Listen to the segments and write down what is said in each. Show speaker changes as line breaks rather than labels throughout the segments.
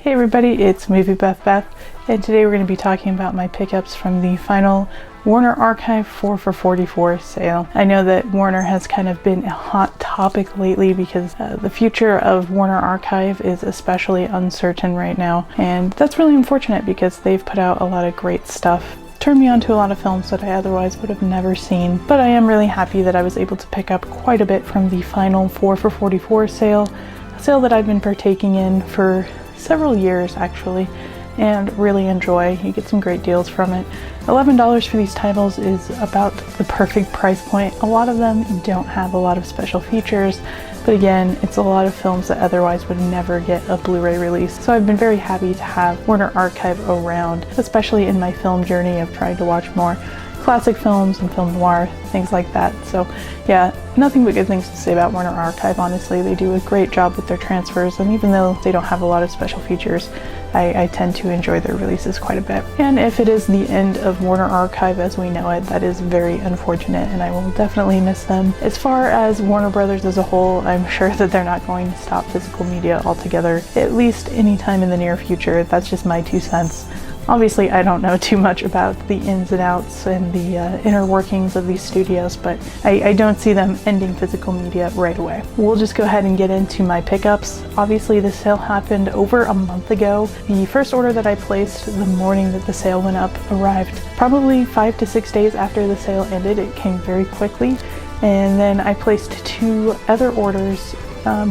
Hey everybody, it's Movie Beth, and today we're going to be talking about my pickups from the final Warner Archive 4 for $44 sale. I know that Warner has kind of been a hot topic lately because the future of Warner Archive is especially uncertain right now, and that's really unfortunate because they've put out a lot of great stuff. Turned me on to a lot of films that I otherwise would have never seen, but I am really happy that I was able to pick up quite a bit from the final 4 for $44 sale, a sale that I've been partaking in for several years actually, and really enjoy. You get some great deals from it. $11 for these titles is about the perfect price point. A lot of them don't have a lot of special features, but again, it's a lot of films that otherwise would never get a Blu-ray release. So I've been very happy to have Warner Archive around, especially in my film journey of trying to watch more classic films and film noir, things like that. So yeah, nothing but good things to say about Warner Archive, honestly. They do a great job with their transfers, and even though they don't have a lot of special features, I tend to enjoy their releases quite a bit. And if it is the end of Warner Archive as we know it, that is very unfortunate, and I will definitely miss them. As far as Warner Brothers as a whole, I'm sure that they're not going to stop physical media altogether, at least anytime in the near future. That's just my 2 cents. Obviously, I don't know too much about the ins and outs and the inner workings of these studios, but I don't see them ending physical media right away. We'll just go ahead and get into my pickups. Obviously, the sale happened over a month ago. The first order that I placed the morning that the sale went up arrived probably 5 to 6 days after the sale ended. It came very quickly. And then I placed 2 other orders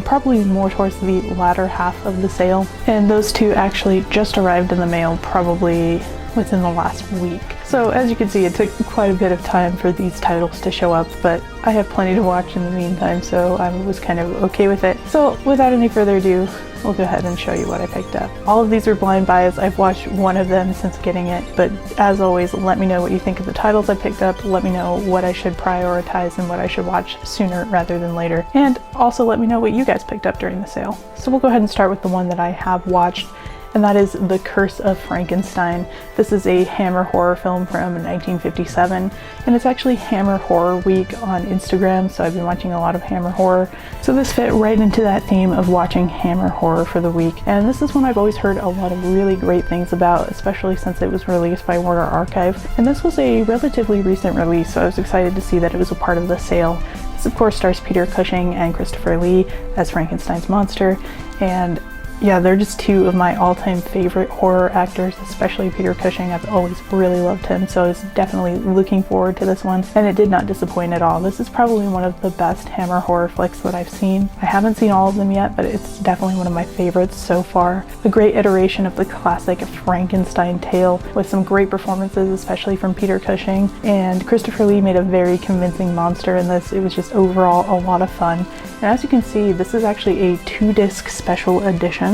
probably more towards the latter half of the sale, and those 2 actually just arrived in the mail probably within the last week. So as you can see, it took quite a bit of time for these titles to show up, but I have plenty to watch in the meantime, so I was kind of okay with it. So without any further ado, we'll go ahead and show you what I picked up. All of these are blind buys. I've watched one of them since getting it, but as always, let me know what you think of the titles I picked up. Let me know what I should prioritize and what I should watch sooner rather than later. And also let me know what you guys picked up during the sale. So we'll go ahead and start with the one that I have watched, and that is The Curse of Frankenstein. This is a Hammer horror film from 1957, and it's actually Hammer Horror Week on Instagram, so I've been watching a lot of Hammer horror. So this fit right into that theme of watching Hammer horror for the week, and this is one I've always heard a lot of really great things about, especially since it was released by Warner Archive. And this was a relatively recent release, so I was excited to see that it was a part of the sale. This of course stars Peter Cushing and Christopher Lee as Frankenstein's monster, and yeah, they're just 2 of my all-time favorite horror actors, especially Peter Cushing. I've always really loved him, so I was definitely looking forward to this one, and it did not disappoint at all. This is probably one of the best Hammer horror flicks that I've seen. I haven't seen all of them yet, but it's definitely one of my favorites so far. A great iteration of the classic Frankenstein tale with some great performances, especially from Peter Cushing, and Christopher Lee made a very convincing monster in this. It was just overall a lot of fun. And as you can see, this is actually a 2-disc special edition.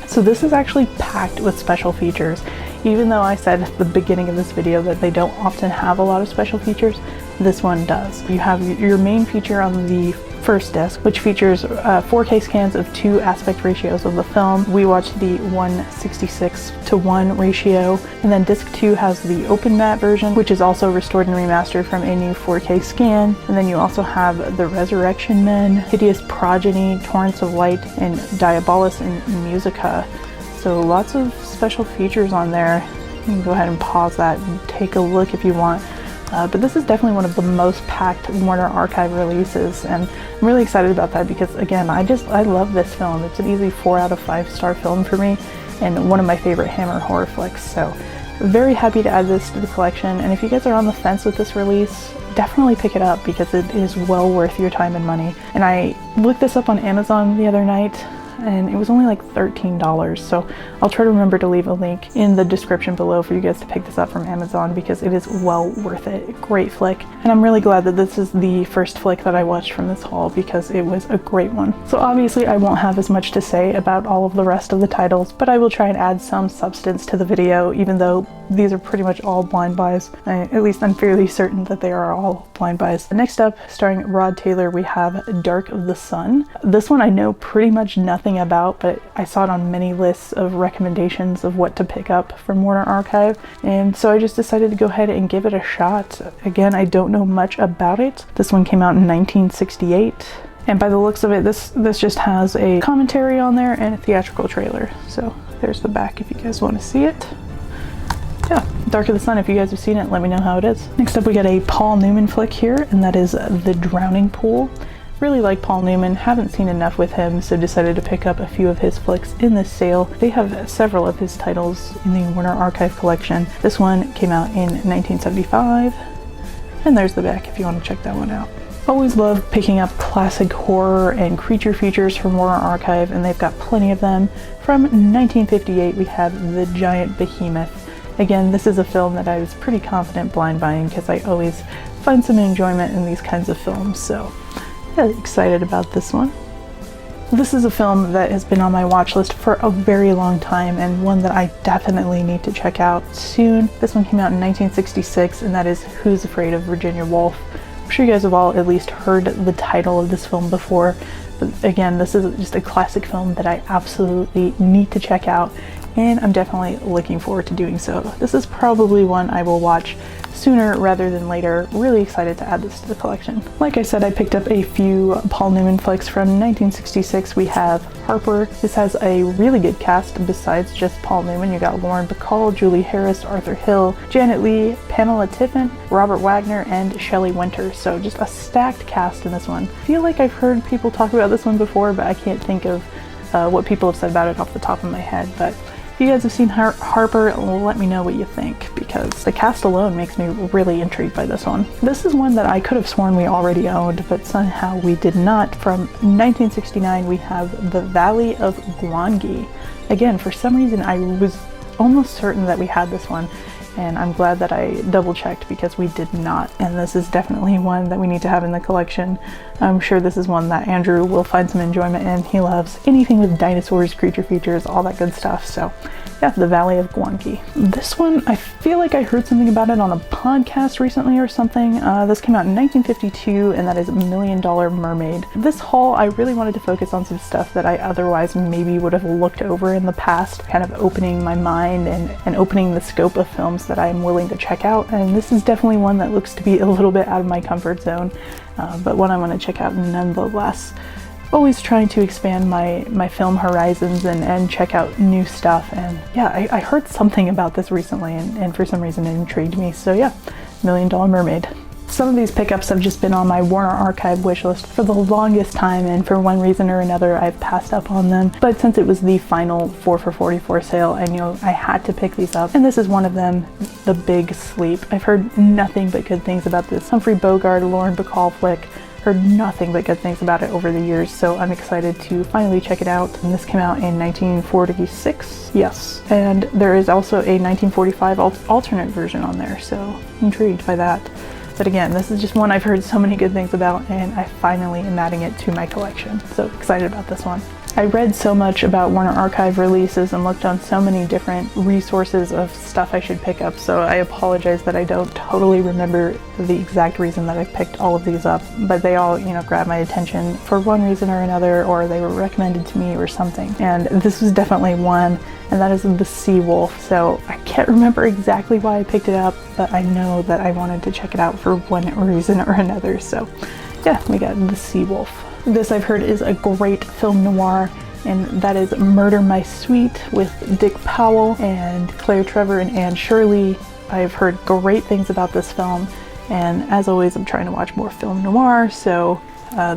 So this is actually packed with special features. Even though I said at the beginning of this video that they don't often have a lot of special features, this one does. You have your main feature on the first disc, which features 4K scans of 2 aspect ratios of the film. We watched the 1:66:1 ratio, and then disc 2 has the open matte version, which is also restored and remastered from a new 4K scan. And then you also have the Resurrection Men, Hideous Progeny, Torrents of Light, and Diabolus in Musica. So lots of special features on there. You can go ahead and pause that and take a look if you want. But this is definitely one of the most packed Warner Archive releases, and I'm really excited about that because, again, I love this film. It's an easy 4 out of 5 star film for me, and one of my favorite Hammer horror flicks. So very happy to add this to the collection, and if you guys are on the fence with this release, definitely pick it up because it is well worth your time and money. And I looked this up on Amazon the other night, and it was only like $13, so I'll try to remember to leave a link in the description below for you guys to pick this up from Amazon because it is well worth it. Great flick, and I'm really glad that this is the first flick that I watched from this haul because it was a great one. So obviously I won't have as much to say about all of the rest of the titles, but I will try and add some substance to the video, even though these are pretty much all blind buys. At least I'm fairly certain that they are all blind buys. Next up, starring Rod Taylor, we have Dark of the Sun. This one I know pretty much nothing about, but I saw it on many lists of recommendations of what to pick up from Warner Archive, and so I just decided to go ahead and give it a shot. Again, I don't know much about it. This one came out in 1968. And by the looks of it, this just has a commentary on there and a theatrical trailer. So there's the back if you guys want to see it. Yeah, Dark of the Sun, if you guys have seen it, let me know how it is. Next up, we got a Paul Newman flick here, and that is The Drowning Pool. Really like Paul Newman, haven't seen enough with him, so decided to pick up a few of his flicks in this sale. They have several of his titles in the Warner Archive collection. This one came out in 1975, and there's the back if you want to check that one out. Always love picking up classic horror and creature features from Warner Archive, and they've got plenty of them. From 1958, we have The Giant Behemoth. Again, this is a film that I was pretty confident blind buying because I always find some enjoyment in these kinds of films, so yeah, excited about this one. This is a film that has been on my watch list for a very long time, and one that I definitely need to check out soon. This one came out in 1966, and that is Who's Afraid of Virginia Woolf. I'm sure you guys have all at least heard the title of this film before, but again, this is just a classic film that I absolutely need to check out, and I'm definitely looking forward to doing so. This is probably one I will watch sooner rather than later. Really excited to add this to the collection. Like I said, I picked up a few Paul Newman flicks from 1966. We have Harper. This has a really good cast besides just Paul Newman. You got Lauren Bacall, Julie Harris, Arthur Hill, Janet Leigh, Pamela Tiffin, Robert Wagner, and Shelley Winter. So just a stacked cast in this one. I feel like I've heard people talk about this one before, but I can't think of what people have said about it off the top of my head. But if you guys have seen Harper, let me know what you think, because the cast alone makes me really intrigued by this one. This is one that I could have sworn we already owned, but somehow we did not. From 1969, we have The Valley of Gwangi. Again, for some reason, I was almost certain that we had this one, and I'm glad that I double checked because we did not. And this is definitely one that we need to have in the collection. I'm sure this is one that Andrew will find some enjoyment in. He loves anything with dinosaurs, creature features, all that good stuff. So yeah, The Valley of Gwangi. This one, I feel like I heard something about it on a podcast recently or something. This came out in 1952, and that is $1 Million Mermaid. This haul, I really wanted to focus on some stuff that I otherwise maybe would have looked over in the past, kind of opening my mind and opening the scope of films that I'm willing to check out. And this is definitely one that looks to be a little bit out of my comfort zone, but one I want to check out nonetheless. Always trying to expand my film horizons and check out new stuff. And yeah, I heard something about this recently, and for some reason it intrigued me. So yeah, $1 Million Mermaid. Some of these pickups have just been on my Warner Archive wish list for the longest time, and for one reason or another I've passed up on them. But since it was the final 4 for $44 sale, I knew I had to pick these up, and this is one of them, The Big Sleep. I've heard nothing but good things about this Humphrey Bogart, Lauren Bacall flick. Heard nothing but good things about it over the years, so I'm excited to finally check it out. And this came out in 1946, yes. And there is also a 1945 alternate version on there, so intrigued by that. But again, this is just one I've heard so many good things about, and I finally am adding it to my collection. So excited about this one. I read so much about Warner Archive releases and looked on so many different resources of stuff I should pick up, so I apologize that I don't totally remember the exact reason that I picked all of these up, but they all, grabbed my attention for one reason or another, or they were recommended to me or something. And this was definitely one, and that is The Sea Wolf. So I can't remember exactly why I picked it up, but I know that I wanted to check it out for one reason or another. So yeah, we got The Sea Wolf. This I've heard is a great film noir, and that is Murder My Sweet with Dick Powell and Claire Trevor and Anne Shirley. I've heard great things about this film, and as always I'm trying to watch more film noir, so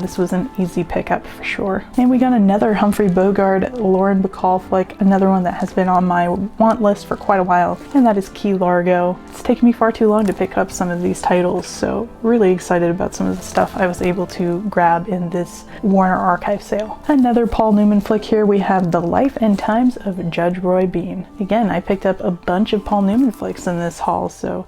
this was an easy pickup for sure. And we got another Humphrey Bogart, Lauren Bacall flick, another one that has been on my want list for quite a while, and that is Key Largo. It's taken me far too long to pick up some of these titles, so really excited about some of the stuff I was able to grab in this Warner Archive sale. Another Paul Newman flick here, we have The Life and Times of Judge Roy Bean. Again, I picked up a bunch of Paul Newman flicks in this haul, so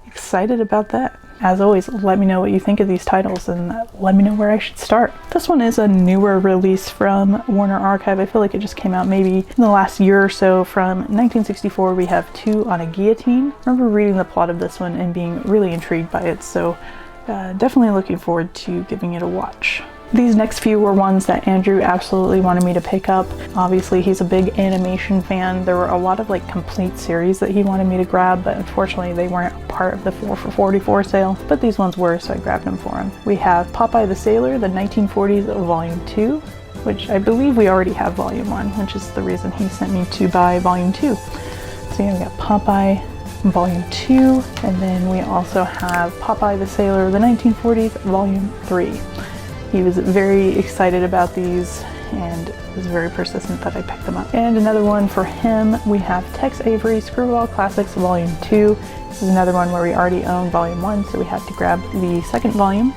excited about that. As always, let me know what you think of these titles and let me know where I should start. This one is a newer release from Warner Archive. I feel like it just came out maybe in the last year or so. From 1964, we have Two on a Guillotine. I remember reading the plot of this one and being really intrigued by it, so definitely looking forward to giving it a watch. These next few were ones that Andrew absolutely wanted me to pick up. Obviously, he's a big animation fan. There were a lot of like complete series that he wanted me to grab, but unfortunately they weren't a part of the 4 for $44 sale, but these ones were, so I grabbed them for him. We have Popeye the Sailor, the 1940s Volume 2, which I believe we already have Volume 1, which is the reason he sent me to buy Volume 2. So yeah, we got Popeye Volume 2, and then we also have Popeye the Sailor, the 1940s Volume 3. He was very excited about these and was very persistent that I picked them up. And another one for him, we have Tex Avery Screwball Classics Volume 2. This is another one where we already own Volume 1, so we had to grab the second volume.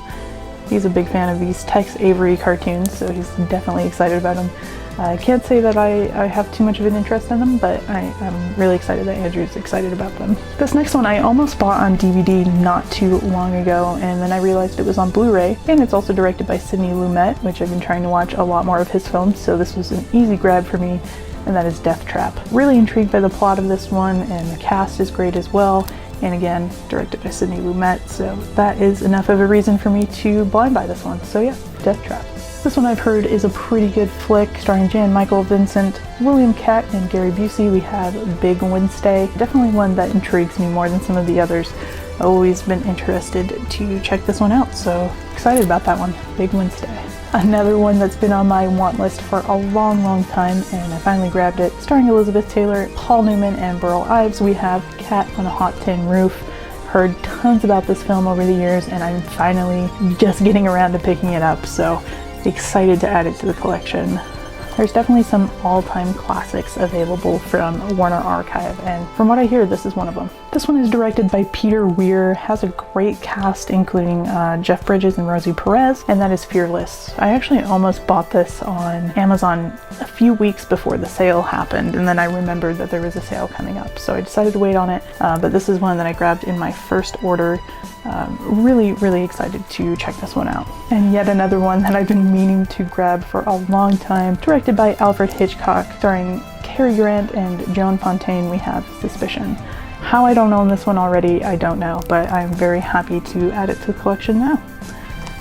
He's a big fan of these Tex Avery cartoons, so he's definitely excited about them. I can't say that I have too much of an interest in them, but I'm really excited that Andrew's excited about them. This next one I almost bought on DVD not too long ago, and then I realized it was on Blu-ray, and it's also directed by Sidney Lumet, which I've been trying to watch a lot more of his films, so this was an easy grab for me, and that is Death Trap. Really intrigued by the plot of this one, and the cast is great as well, and again, directed by Sidney Lumet, so that is enough of a reason for me to blind buy this one. So yeah, Death Trap. This one I've heard is a pretty good flick, starring Jan Michael Vincent, William Catt, and Gary Busey. We have Big Wednesday. Definitely one that intrigues me more than some of the others. I've always been interested to check this one out, so excited about that one, Big Wednesday. Another one that's been on my want list for a long time, and I finally grabbed it. Starring Elizabeth Taylor, Paul Newman, and Burl Ives, we have Cat on a Hot Tin Roof. Heard tons about this film over the years, and I'm finally just getting around to picking it up, so excited to add it to the collection. There's definitely some all-time classics available from Warner Archive, and from what I hear, this is one of them. This one is directed by Peter Weir, has a great cast including Jeff Bridges and Rosie Perez, and that is Fearless. I actually almost bought this on Amazon a few weeks before the sale happened, and then I remembered that there was a sale coming up, so I decided to wait on it, but this is one that I grabbed in my first order. Really excited to check this one out. And yet another one that I've been meaning to grab for a long time, directed by Alfred Hitchcock, starring Cary Grant and Joan Fontaine, we have Suspicion. How I don't own this one already, I don't know, but I'm very happy to add it to the collection now.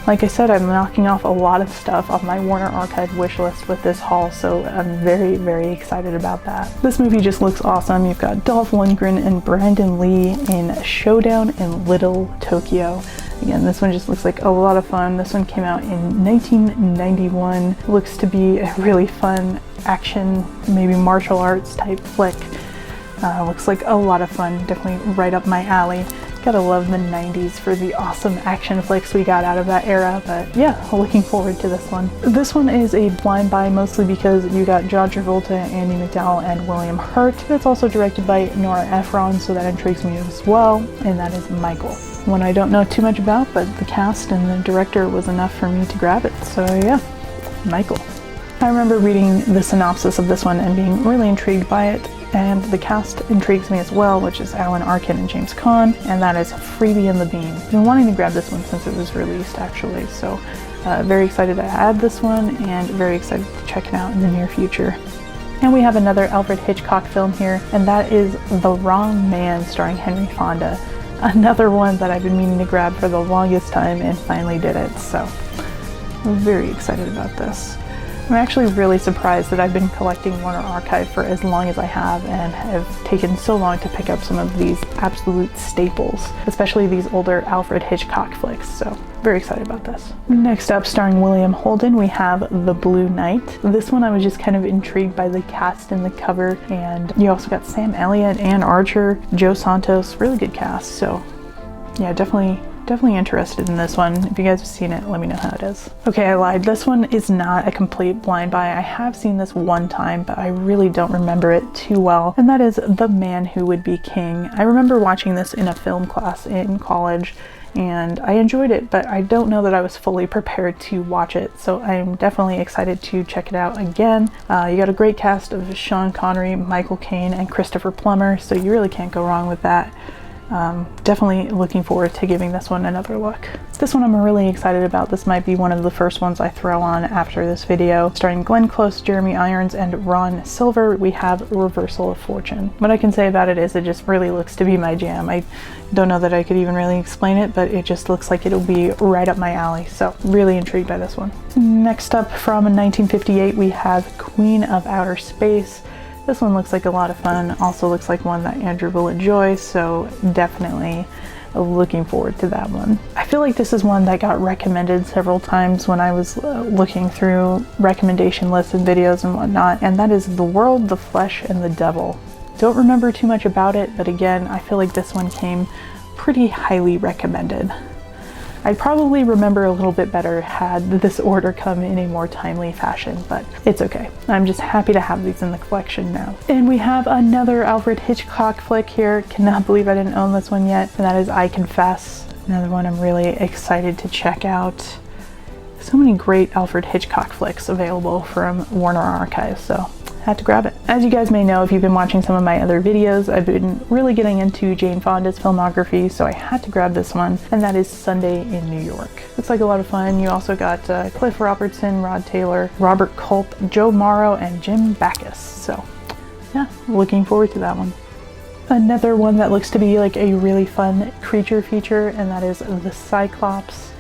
Like I said, I'm knocking off a lot of stuff off my Warner Archive wish list with this haul, so I'm very excited about that. This movie just looks awesome. You've got Dolph Lundgren and Brandon Lee in Showdown in Little Tokyo. Again, this one just looks like a lot of fun. This one came out in 1991. Looks to be a really fun action, maybe martial arts type flick. Looks like a lot of fun, definitely right up my alley. Gotta love the 90s for the awesome action flicks we got out of that era, but yeah, looking forward to this one. This one is a blind buy mostly because you got John Travolta, Andie MacDowell, and William Hurt. It's also directed by Nora Ephron, so that intrigues me as well, and that is Michael. One I don't know too much about, but the cast and the director was enough for me to grab it, so yeah, Michael. I remember reading the synopsis of this one and being really intrigued by it, and the cast intrigues me as well, which is Alan Arkin and James Caan, and that is Freebie and the Bean. I've been wanting to grab this one since it was released, actually, so very excited to add this one and very excited to check it out in the near future. And we have another Alfred Hitchcock film here, and that is The Wrong Man, starring Henry Fonda. Another one that I've been meaning to grab for the longest time and finally did it, so I'm very excited about this. I'm actually really surprised that I've been collecting Warner Archive for as long as I have and have taken so long to pick up some of these absolute staples, especially these older Alfred Hitchcock flicks, so very excited about this. Next up, starring William Holden, we have The Blue Knight. This one I was just kind of intrigued by the cast and the cover, and you also got Sam Elliott, Ann Archer, Joe Santos, really good cast, so yeah, definitely interested in this one. If you guys have seen it, let me know how it is. Okay, I lied. This one is not a complete blind buy. I have seen this one time, but I really don't remember it too well, and that is The Man Who Would Be King. I remember watching this in a film class in college, and I enjoyed it, but I don't know that I was fully prepared to watch it, so I'm definitely excited to check it out again. You got a great cast of Sean Connery, Michael Caine, and Christopher Plummer, so you really can't go wrong with that. Definitely looking forward to giving this one another look. This one I'm really excited about. This might be one of the first ones I throw on after this video. Starring Glenn Close, Jeremy Irons, and Ron Silver, we have Reversal of Fortune. What I can say about it is it just really looks to be my jam. I don't know that I could even really explain it, but it just looks like it'll be right up my alley. So really intrigued by this one. Next up, from 1958, we have Queen of Outer Space. This one looks like a lot of fun. Also looks like one that Andrew will enjoy, so definitely looking forward to that one. I feel like this is one that got recommended several times when I was looking through recommendation lists and videos and whatnot, and that is The World, the Flesh, and the Devil. Don't remember too much about it, but again, I feel like this one came pretty highly recommended. I'd probably remember a little bit better had this order come in a more timely fashion, but it's okay. I'm just happy to have these in the collection now. And we have another Alfred Hitchcock flick here. Cannot believe I didn't own this one yet, and that is I Confess. Another one I'm really excited to check out. So many great Alfred Hitchcock flicks available from Warner Archive, so had to grab it. As you guys may know, if you've been watching some of my other videos, I've been really getting into Jane Fonda's filmography, so I had to grab this one, and that is Sunday in New York. Looks like a lot of fun. You also got Cliff Robertson, Rod Taylor, Robert Culp, Joe Morrow, and Jim Backus. So yeah, looking forward to that one. Another one that looks to be like a really fun creature feature, and that is The Cyclops.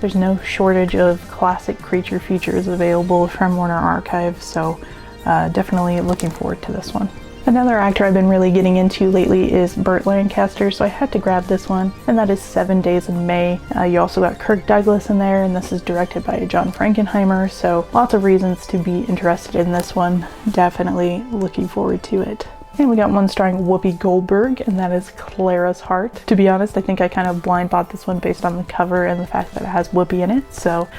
There's no shortage of classic creature features available from Warner Archive, so definitely looking forward to this one. Another actor I've been really getting into lately is Burt Lancaster, so I had to grab this one, and that is 7 Days in May. You also got Kirk Douglas in there, and this is directed by John Frankenheimer, so lots of reasons to be interested in this one. Definitely looking forward to it. And we got one starring Whoopi Goldberg, and that is Clara's Heart. To be honest, I think I kind of blind bought this one based on the cover and the fact that it has Whoopi in it, so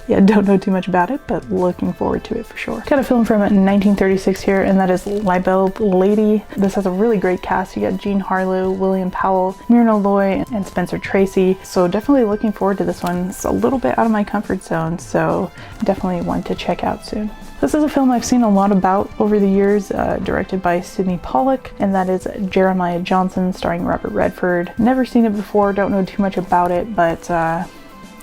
yeah, don't know too much about it, but looking forward to it for sure. Got a film from 1936 here, and that is Libelle Lady. This has a really great cast. You got Jean Harlow, William Powell, Myrna Loy, and Spencer Tracy. So definitely looking forward to this one. It's a little bit out of my comfort zone, so definitely one to check out soon. This is a film I've seen a lot about over the years, directed by Sidney Pollack, and that is Jeremiah Johnson, starring Robert Redford. Never seen it before, don't know too much about it, but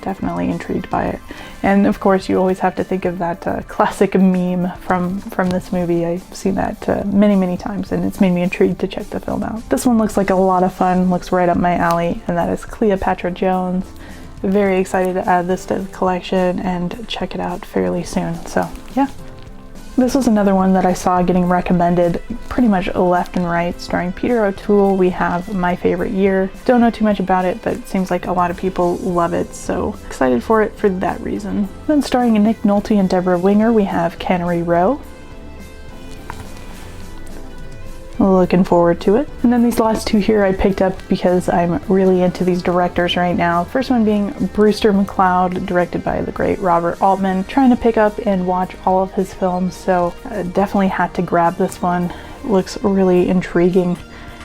definitely intrigued by it. And of course, you always have to think of that classic meme from this movie. I've seen that many times, and it's made me intrigued to check the film out. This one looks like a lot of fun, looks right up my alley, and that is Cleopatra Jones. Very excited to add this to the collection and check it out fairly soon, so yeah. This was another one that I saw getting recommended pretty much left and right. Starring Peter O'Toole, we have My Favorite Year. Don't know too much about it, but it seems like a lot of people love it, so excited for it for that reason. Then starring Nick Nolte and Deborah Winger, we have Cannery Row. Looking forward to it. And then these last two here I picked up because I'm really into these directors right now. First one being Brewster McCloud, directed by the great Robert Altman. Trying to pick up and watch all of his films, so definitely had to grab this one. Looks really intriguing,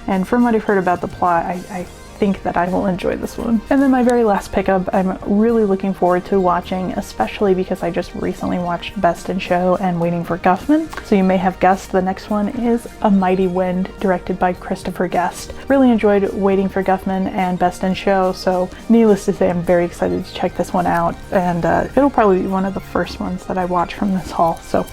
and from what I've heard about the plot, I think that I will enjoy this one. And then my very last pickup I'm really looking forward to watching, especially because I just recently watched Best in Show and Waiting for Guffman. So you may have guessed the next one is A Mighty Wind, directed by Christopher Guest. Really enjoyed Waiting for Guffman and Best in Show, so needless to say I'm very excited to check this one out, and it'll probably be one of the first ones that I watch from this haul, so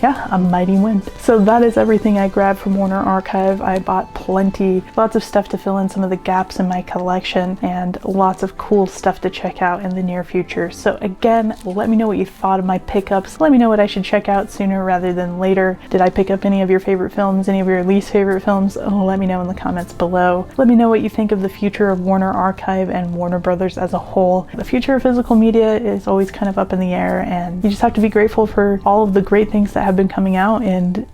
yeah, A Mighty Wind. So that is everything I grabbed from Warner Archive. I bought plenty, lots of stuff to fill in some of the gaps in my collection, and lots of cool stuff to check out in the near future. So again, let me know what you thought of my pickups. Let me know what I should check out sooner rather than later. Did I pick up any of your favorite films, any of your least favorite films? Let me know in the comments below. Let me know what you think of the future of Warner Archive and Warner Brothers as a whole. The future of physical media is always kind of up in the air, and you just have to be grateful for all of the great things that have been coming out and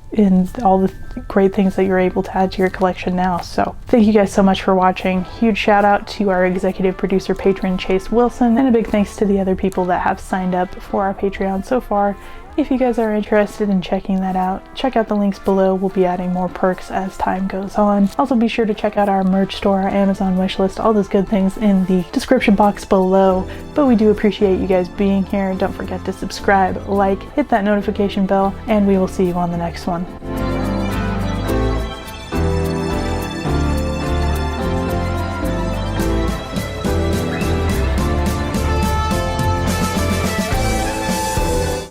all the great things that you're able to add to your collection now. So thank you guys so much for watching. Huge shout out to our executive producer patron Chase Wilson, and a big thanks to the other people that have signed up for our Patreon so far. If you guys are interested in checking that out, check out the links below. We'll be adding more perks as time goes on. Also be sure to check out our merch store, our Amazon wishlist, all those good things in the description box below. But we do appreciate you guys being here. Don't forget to subscribe, like, hit that notification bell, and we will see you on the next one.